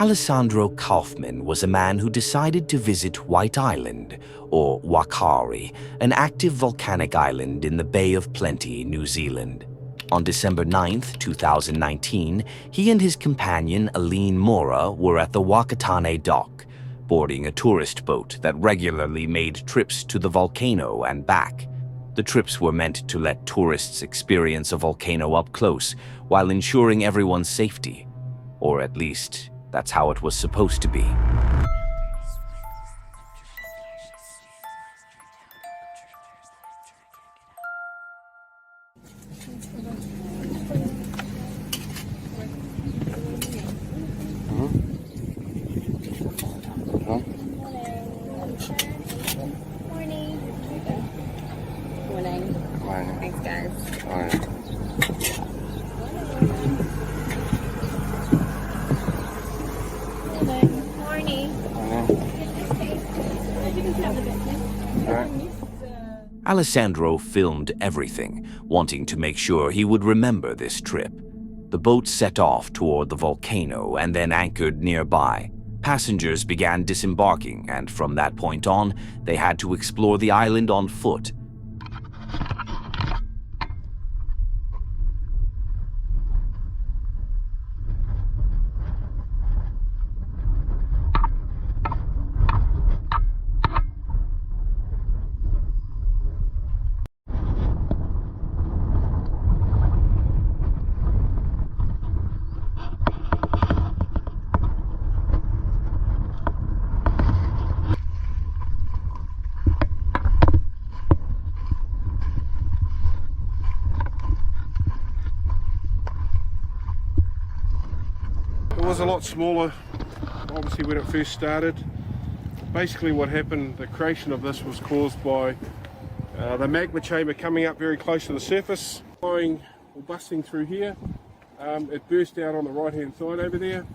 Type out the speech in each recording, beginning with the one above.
Alessandro Kaufman was a man who decided to visit White Island, or Wakari, an active volcanic island in the Bay of Plenty, New Zealand. On December 9, 2019, he and his companion Aline Mora were at the Wakatane dock, boarding a tourist boat that regularly made trips to the volcano and back. The trips were meant to let tourists experience a volcano up close while ensuring everyone's safety. Or at least, that's how it was supposed to be. Thanks, guys. Alessandro filmed everything, wanting to make sure he would remember this trip. The boat set off toward the volcano and then anchored nearby. Passengers began disembarking, and from that point on, they had to explore the island on foot. It was a lot smaller, obviously, when it first started. Basically what happened, the creation of this was caused by the magma chamber coming up very close to the surface, flowing or busting through here. It burst out on the right hand side over there.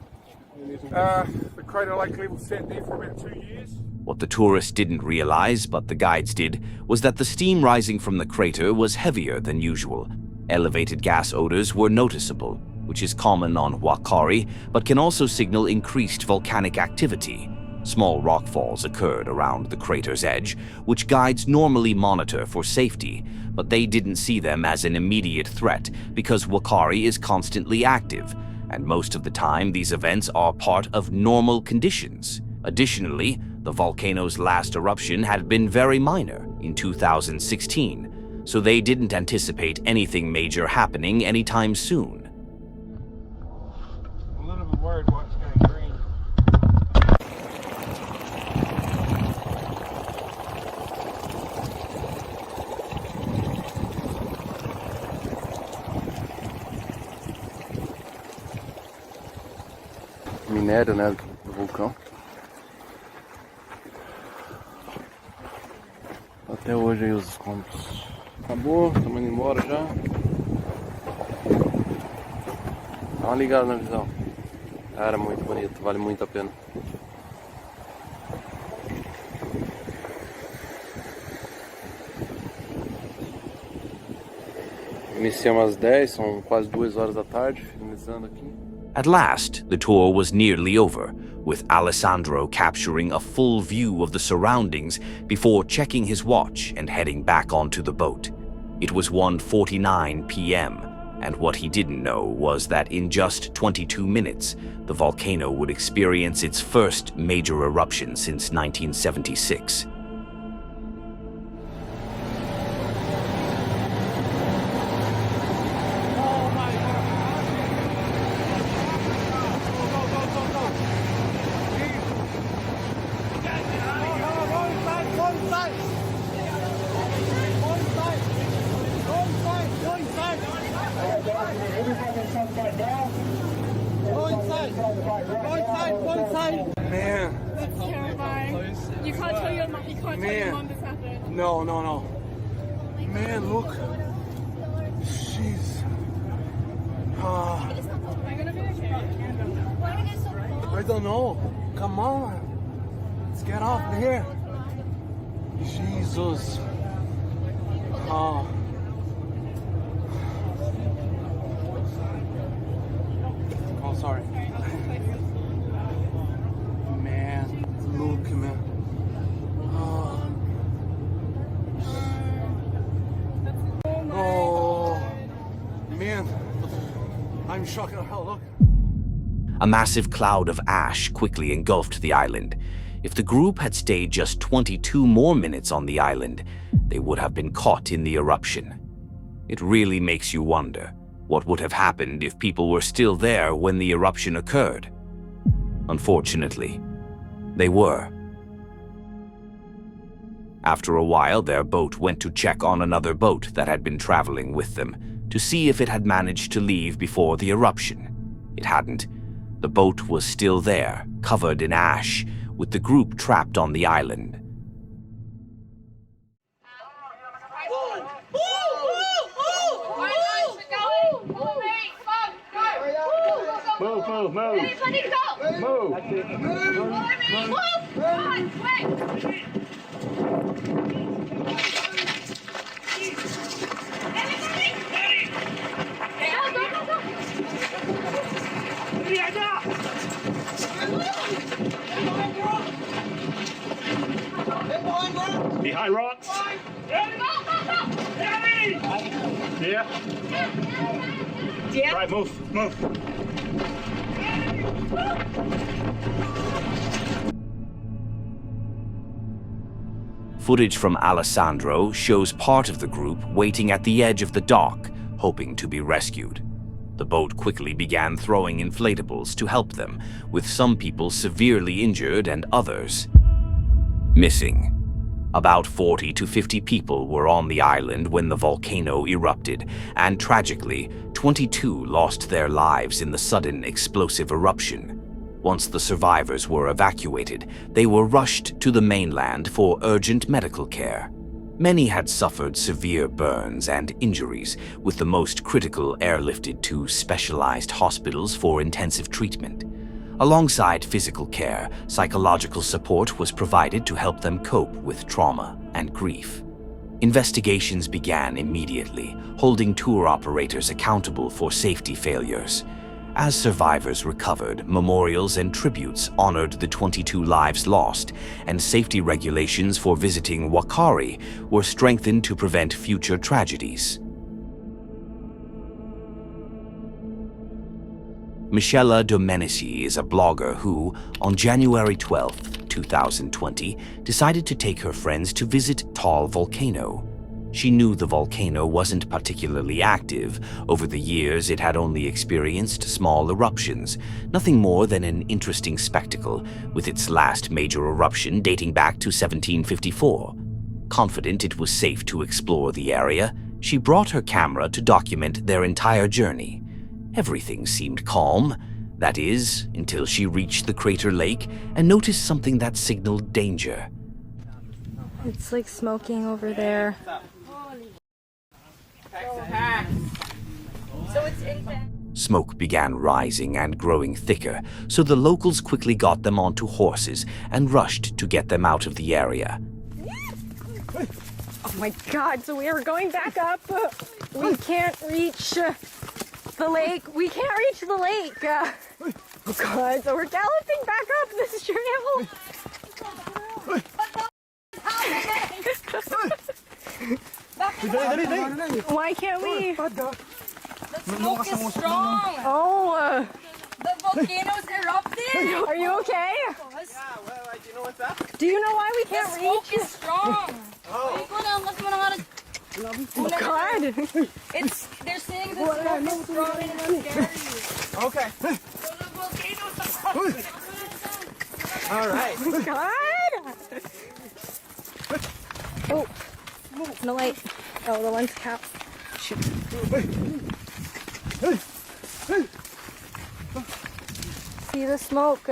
The crater lake level sat there for about 2 years. What the tourists didn't realize, but the guides did, was that the steam rising from the crater was heavier than usual. Elevated gas odors were noticeable, which is common on Wakari, but can also signal increased volcanic activity. Small rockfalls occurred around the crater's edge, which guides normally monitor for safety, but they didn't see them as an immediate threat because Wakari is constantly active, and most of the time these events are part of normal conditions. Additionally, the volcano's last eruption had been very minor in 2016, so they didn't anticipate anything major happening anytime soon. I'm a little bit worried why it's going green. Minério, né, do vulcão. Até hoje aí os escombros. Acabou, estamos indo embora já. Dá uma ligada na visão. Cara, muito bonito, vale muito a pena. Iniciamos às 10, são quase 2 horas da tarde, finalizando aqui. At last, the tour was nearly over, with Alessandro capturing a full view of the surroundings before checking his watch and heading back onto the boat. It was 1:49 p.m., and what he didn't know was that in just 22 minutes, the volcano would experience its first major eruption since 1976. Man. That's terrifying. You can't tell your mom. You can't tell your mom this happened. No. Man, look. Jeez. Am I gonna be okay? Why are you guys so cold? I don't know. Come on. Let's get off of here. Jesus. Oh. Oh, sorry. I'm shocked at hell, look. A massive cloud of ash quickly engulfed the island. If the group had stayed just 22 more minutes on the island, they would have been caught in the eruption. It really makes you wonder what would have happened if people were still there when the eruption occurred. Unfortunately, they were. After a while, their boat went to check on another boat that had been traveling with them to see if it had managed to leave before the eruption. It hadn't. The boat was still there, covered in ash, with the group trapped on the island. Move, move, move. Everybody go! Move. Move! Come on, quick! Everybody! Go, go, go! Behind rocks. Go, go, go! Yeah. Yeah. Right, move, move. Footage from Alessandro shows part of the group waiting at the edge of the dock, hoping to be rescued. The boat quickly began throwing inflatables to help them, with some people severely injured and others missing. About 40 to 50 people were on the island when the volcano erupted, and tragically, 22 lost their lives in the sudden explosive eruption. Once the survivors were evacuated, they were rushed to the mainland for urgent medical care. Many had suffered severe burns and injuries, with the most critical airlifted to specialized hospitals for intensive treatment. Alongside physical care, psychological support was provided to help them cope with trauma and grief. Investigations began immediately, holding tour operators accountable for safety failures. As survivors recovered, memorials and tributes honored the 22 lives lost, and safety regulations for visiting Wakari were strengthened to prevent future tragedies. Michela Domenici is a blogger who, on January 12, 2020, decided to take her friends to visit Taal Volcano. She knew the volcano wasn't particularly active. Over the years, it had only experienced small eruptions, nothing more than an interesting spectacle, with its last major eruption dating back to 1754. Confident it was safe to explore the area, she brought her camera to document their entire journey. Everything seemed calm, that is, until she reached the crater lake and noticed something that signaled danger. It's like smoking over there. So it's intense. Smoke began rising and growing thicker, so the locals quickly got them onto horses and rushed to get them out of the area. Oh my god, so we are going back up. We can't reach the lake. We can't reach the lake. Oh god, so we're galloping back up this trail. Why can't we? The smoke is strong. Oh, The volcano's erupted. are you okay? Yeah, well, do you know what's up? Do you know why we The can't smoke reach? is strong. Oh. Oh god. They're saying the smoke is strong and it's scary. Okay. So the volcano's All right. God. Oh, no light. Oh, the one's cap. Shoot. See the smoke.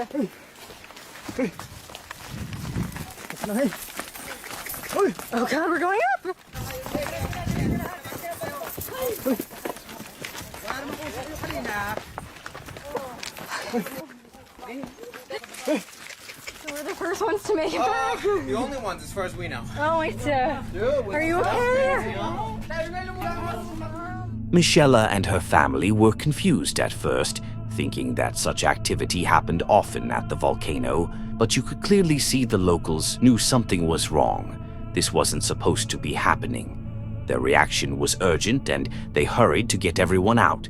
Oh god, we're going up. We're the first ones to make it back. The only ones, as far as we know. Oh, it's are you okay? Michela and her family were confused at first, thinking that such activity happened often at the volcano, but you could clearly see the locals knew something was wrong. This wasn't supposed to be happening. Their reaction was urgent, and they hurried to get everyone out.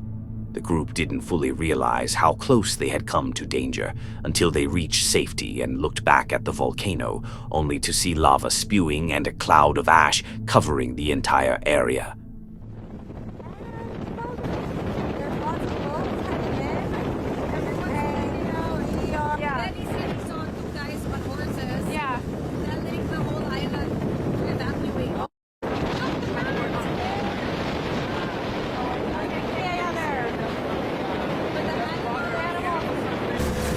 The group didn't fully realize how close they had come to danger until they reached safety and looked back at the volcano, only to see lava spewing and a cloud of ash covering the entire area. Yeah. The whole island to evacuate.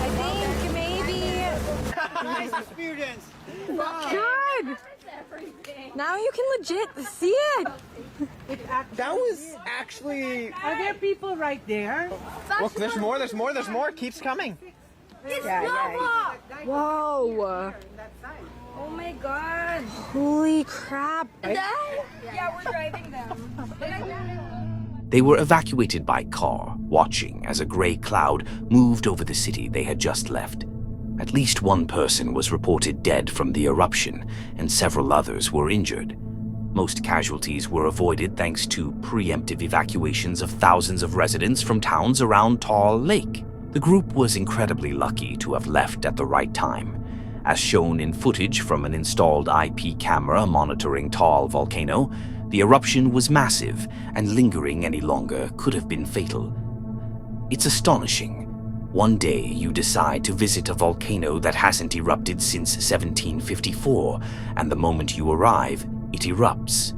I think maybe. Nice experience. Good. Now you can legit see it. That was actually. Are there people right there? Look, there's more. There's more. There's more. It keeps coming. It's lava! Whoa. Oh my god. Holy crap. Yeah, we're driving them. They were evacuated by car, watching as a gray cloud moved over the city they had just left. At least one person was reported dead from the eruption, and several others were injured. Most casualties were avoided thanks to preemptive evacuations of thousands of residents from towns around Taal Lake. The group was incredibly lucky to have left at the right time. As shown in footage from an installed IP camera monitoring Taal Volcano, the eruption was massive, and lingering any longer could have been fatal. It's astonishing. One day you decide to visit a volcano that hasn't erupted since 1754, and the moment you arrive, it erupts.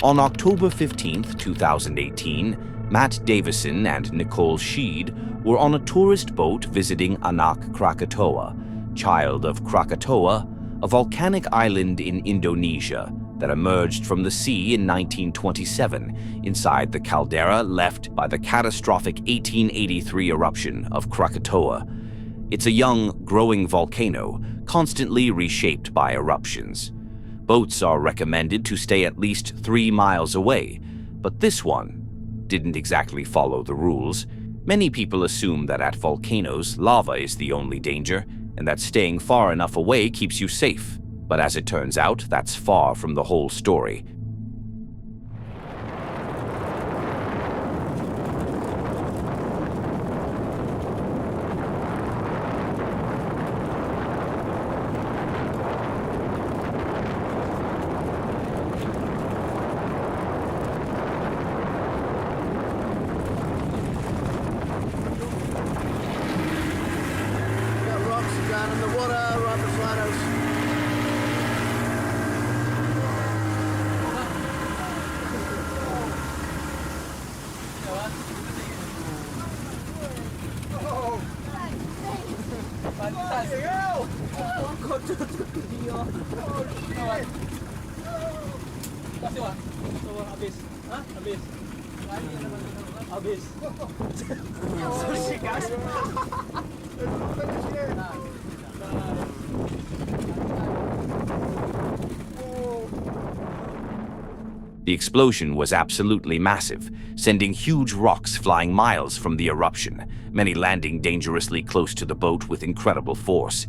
On October 15th, 2018, Matt Davison and Nicole Sheed were on a tourist boat visiting Anak Krakatoa, child of Krakatoa, a volcanic island in Indonesia that emerged from the sea in 1927 inside the caldera left by the catastrophic 1883 eruption of Krakatoa. It's a young, growing volcano, constantly reshaped by eruptions. Boats are recommended to stay at least 3 miles away, but this one didn't exactly follow the rules. Many people assume that at volcanoes, lava is the only danger, and that staying far enough away keeps you safe. But as it turns out, that's far from the whole story. Down in the water, right beside us. The explosion was absolutely massive, sending huge rocks flying miles from the eruption, many landing dangerously close to the boat with incredible force.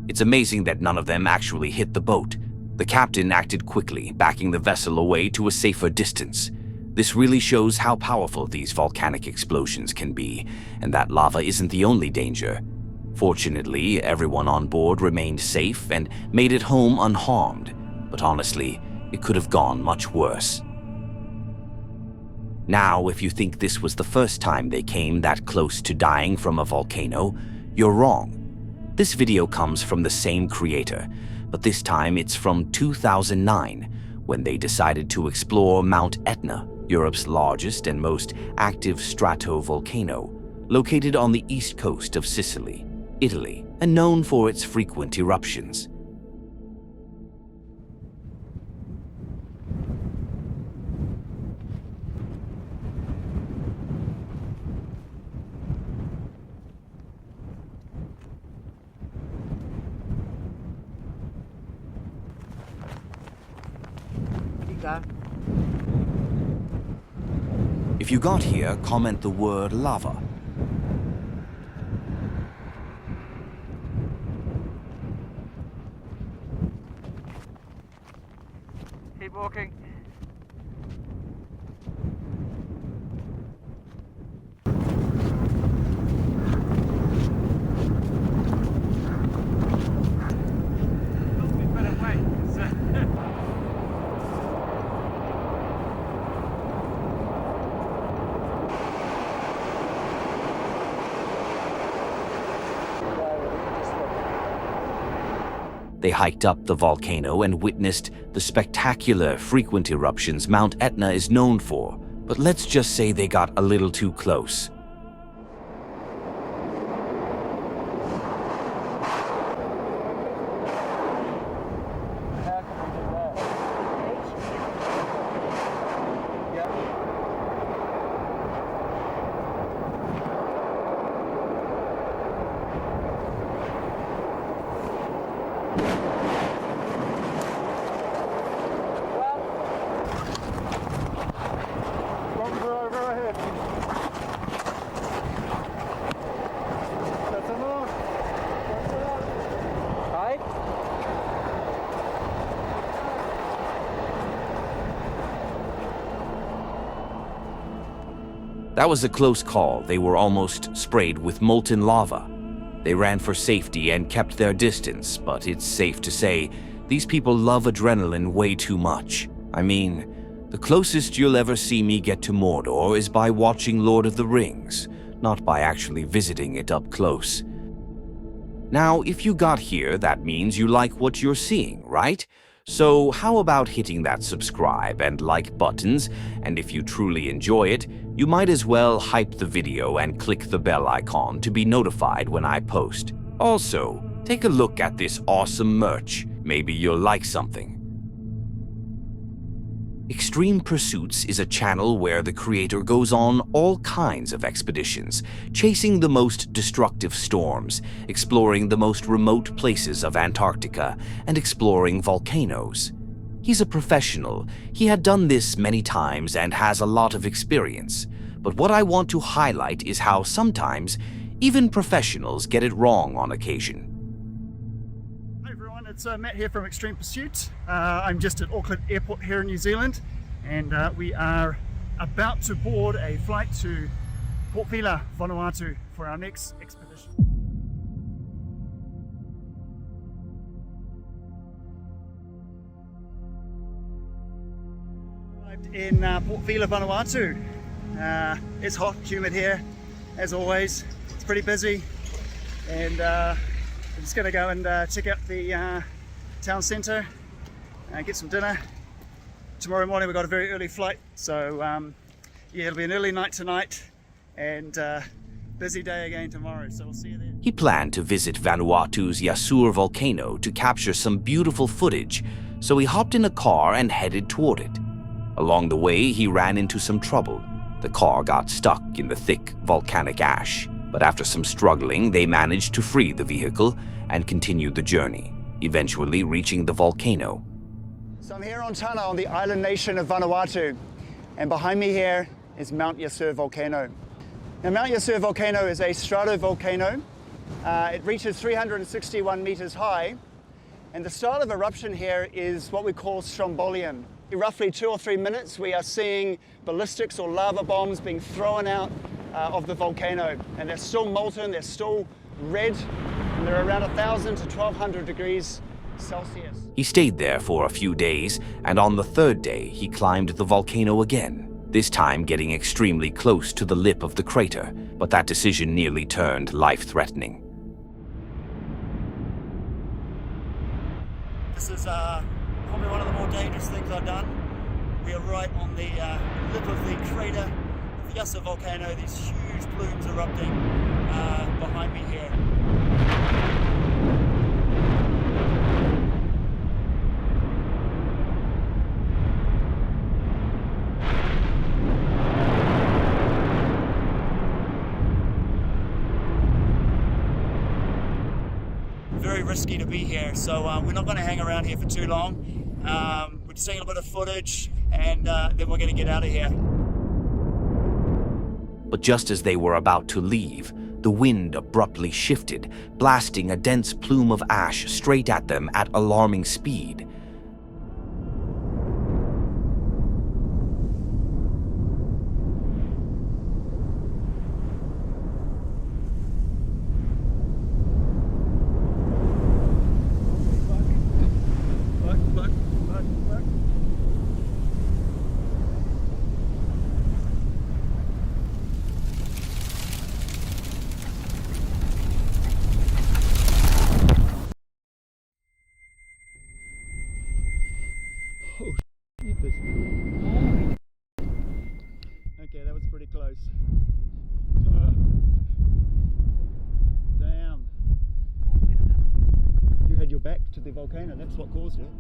It's amazing that none of them actually hit the boat. The captain acted quickly, backing the vessel away to a safer distance. This really shows how powerful these volcanic explosions can be, and that lava isn't the only danger. Fortunately, everyone on board remained safe and made it home unharmed, but honestly, it could have gone much worse. Now, if you think this was the first time they came that close to dying from a volcano, you're wrong. This video comes from the same creator, but this time it's from 2009, when they decided to explore Mount Etna, Europe's largest and most active stratovolcano, located on the east coast of Sicily, Italy, and known for its frequent eruptions. If you got here, comment the word lava. Keep walking. They hiked up the volcano and witnessed the spectacular, frequent eruptions Mount Etna is known for. But let's just say they got a little too close. That was a close call. They were almost sprayed with molten lava. They ran for safety and kept their distance, but it's safe to say these people love adrenaline way too much. I mean, the closest you'll ever see me get to Mordor is by watching Lord of the Rings, not by actually visiting it up close. Now, if you got here, that means you like what you're seeing, right? So how about hitting that subscribe and like buttons, and if you truly enjoy it, you might as well hype the video and click the bell icon to be notified when I post. Also, take a look at this awesome merch. Maybe you'll like something. Extreme Pursuits is a channel where the creator goes on all kinds of expeditions, chasing the most destructive storms, exploring the most remote places of Antarctica, and exploring volcanoes. He's a professional. He had done this many times and has a lot of experience. But what I want to highlight is how sometimes even professionals get it wrong on occasion. Hi everyone, it's Matt here from Extreme Pursuit. I'm just at Auckland Airport here in New Zealand, and we are about to board a flight to Port Vila, Vanuatu for our next expedition. Arrived in Port Vila, Vanuatu. It's hot, humid here, as always. It's pretty busy, and I'm just going to go and check out the town centre and get some dinner. Tomorrow morning we've got a very early flight, so yeah, it'll be an early night tonight and busy day again tomorrow, so we'll see you there. He planned to visit Vanuatu's Yasur volcano to capture some beautiful footage, so he hopped in a car and headed toward it. Along the way, he ran into some trouble. The car got stuck in the thick volcanic ash, but after some struggling, they managed to free the vehicle and continued the journey, eventually reaching the volcano. So I'm here on Tana on the island nation of Vanuatu, and behind me here is Mount Yasur volcano. Now, Mount Yasur volcano is a stratovolcano. It reaches 361 meters high, and the style of eruption here is what we call strombolian. In roughly 2 or 3 minutes, we are seeing ballistics or lava bombs being thrown out of the volcano, and they're still molten, they're still red, and they're around 1,000 to 1,200 degrees Celsius. He stayed there for a few days, and on the third day, he climbed the volcano again, this time getting extremely close to the lip of the crater, but that decision nearly turned life-threatening. This is probably one of the more dangerous things I've done. We are right on the lip of the crater of the Yasur volcano, these huge plumes erupting behind me here. Very risky to be here, so we're not going to hang around here for too long. We're just taking a bit of footage, and then we're going to get out of here. But just as they were about to leave, the wind abruptly shifted, blasting a dense plume of ash straight at them at alarming speed. pretty close. Damn. You had your back to the volcano, that's what caused it.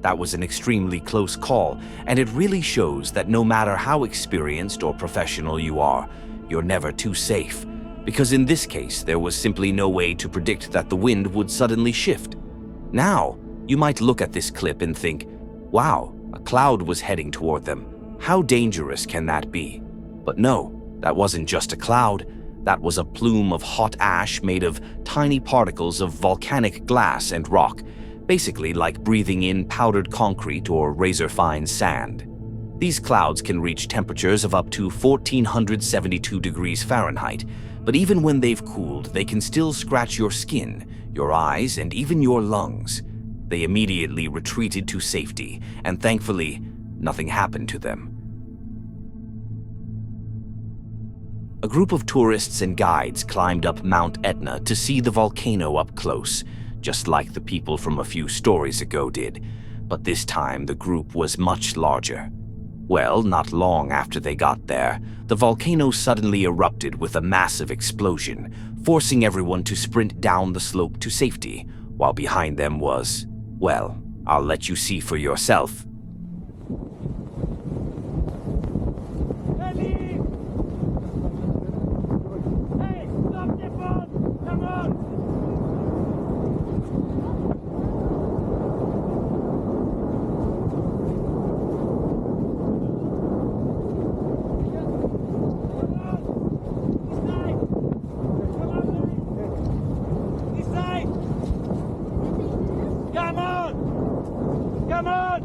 That was an extremely close call, and it really shows that no matter how experienced or professional you are, you're never too safe. Because in this case, there was simply no way to predict that the wind would suddenly shift. Now, you might look at this clip and think, wow, a cloud was heading toward them. How dangerous can that be? But no, that wasn't just a cloud. That was a plume of hot ash made of tiny particles of volcanic glass and rock, basically like breathing in powdered concrete or razor-fine sand. These clouds can reach temperatures of up to 1472 degrees Fahrenheit, but even when they've cooled, they can still scratch your skin, your eyes, and even your lungs. They immediately retreated to safety, and thankfully, nothing happened to them. A group of tourists and guides climbed up Mount Etna to see the volcano up close, just like the people from a few stories ago did, but this time the group was much larger. Well, not long after they got there, the volcano suddenly erupted with a massive explosion, forcing everyone to sprint down the slope to safety, while behind them was, well, I'll let you see for yourself. Hey, stop the phone! Come on! Come on! Come on!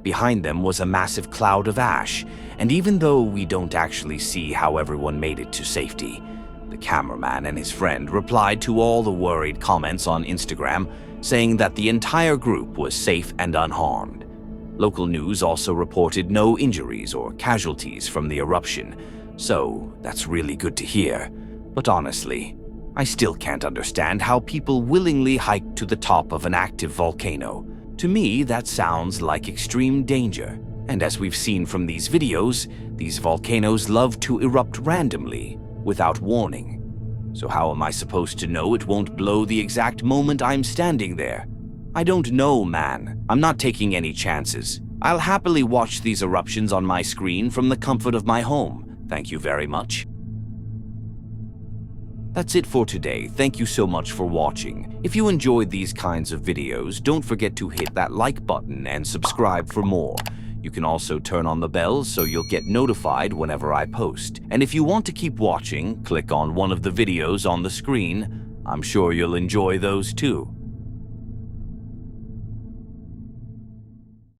Behind them was a massive cloud of ash, and even though we don't actually see how everyone made it to safety, the cameraman and his friend replied to all the worried comments on Instagram, saying that the entire group was safe and unharmed. Local news also reported no injuries or casualties from the eruption, so that's really good to hear. But honestly, I still can't understand how people willingly hike to the top of an active volcano. To me, that sounds like extreme danger. And as we've seen from these videos, these volcanoes love to erupt randomly, without warning. So how am I supposed to know it won't blow the exact moment I'm standing there? I don't know, man. I'm not taking any chances. I'll happily watch these eruptions on my screen from the comfort of my home. Thank you very much. That's it for today. Thank you so much for watching. If you enjoyed these kinds of videos, don't forget to hit that like button and subscribe for more. You can also turn on the bell so you'll get notified whenever I post. And if you want to keep watching, click on one of the videos on the screen. I'm sure you'll enjoy those too.